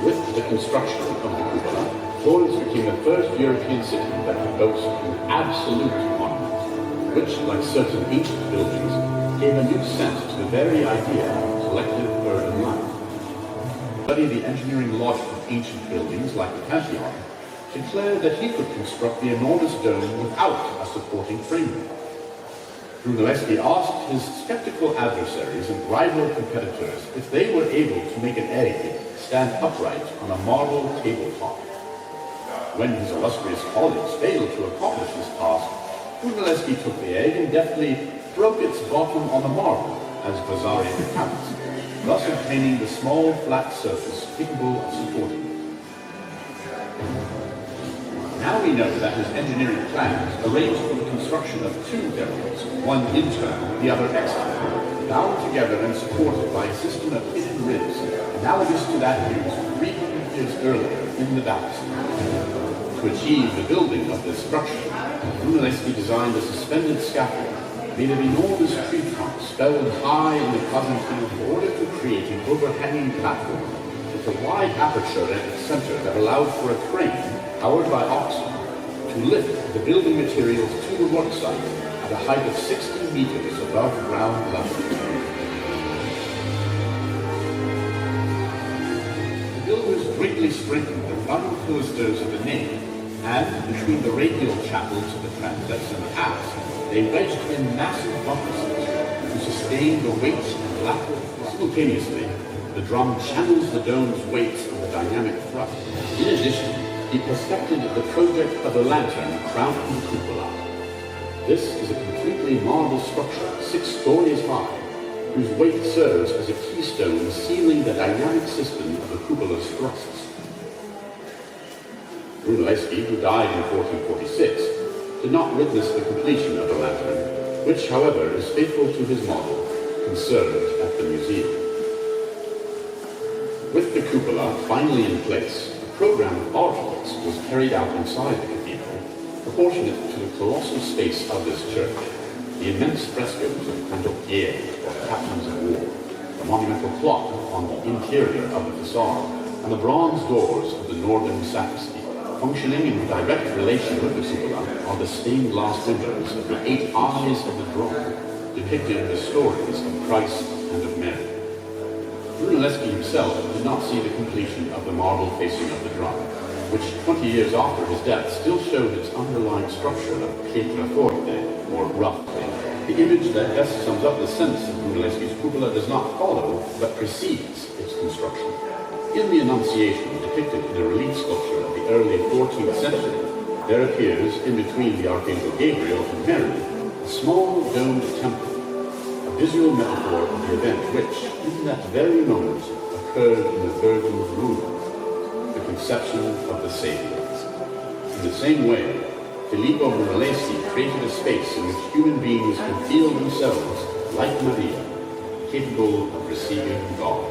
With the construction of the cúpula, Florence became the first European city that could boast an absolute monument, which, like certain ancient buildings, gave a new sense to the very idea of collective urban life. Study the engineering logic of ancient buildings like the Pantheon declared that he could construct the enormous dome without a supporting framework. Brunelleschi asked his skeptical adversaries and rival competitors if they were able to make an egg stand upright on a marble tabletop. When his illustrious colleagues failed to accomplish this task, Brunelleschi took the egg and deftly broke its bottom on the marble, as Vasari recounts, thus obtaining the small flat surface capable of supporting it. Now we know that his engineering plans arranged for the construction of two buildings, one internal, the other external, bound together and supported by a system of hidden ribs, analogous to that used 300 years earlier in the baptistry. To achieve the building of this structure, Brunelleschi designed a suspended scaffold made of enormous tree trunks felled high in the Coventry in order to create an overhanging platform with a wide aperture at its center that allowed for a crane powered by oxen to lift the building materials to the work site at a height of 60 meters above ground level. The builders greatly strengthened the front pilasters of the nave, and between the radial chapels of the transepts and the apse, they wedged in massive buttresses to sustain the weight and lateral. Simultaneously, the drum channels the dome's weight in the dynamic thrust. In addition, he perfected the project of the lantern crowning the cupola. This is a completely marble structure, 6 stories high, whose weight serves as a keystone sealing the dynamic system of the cupola's thrusts. Brunelleschi, who died in 1446, did not witness the completion of the lantern, which, however, is faithful to his model, conserved at the museum. With the cupola finally in place, a program of artworks was carried out inside the cathedral, proportionate to the colossal space of this church. The immense frescoes of Condottieri, or captains of war, the monumental clock on the interior of the facade, and the bronze doors of the northern sacristy. Functioning in direct relation with the cupola are the stained glass windows of the 8 eyes of the drum, depicting the stories of Christ and of Mary. Brunelleschi himself did not see the completion of the marble facing of the drum, which 20 years after his death still showed its underlying structure of pietra forte, or rough clay. The image that best sums up the sense of Brunelleschi's cupola does not follow, but precedes its construction. In the Annunciation, depicted in a relief sculpture of the early 14th century, there appears, in between the Archangel Gabriel and Mary, a small domed temple, a visual metaphor of the event which, in that very moment, occurred in the Virgin's womb, the conception of the Savior. In the same way, Fillippo Brunelleschi created a space in which human beings can feel themselves, like Maria, capable of receiving God.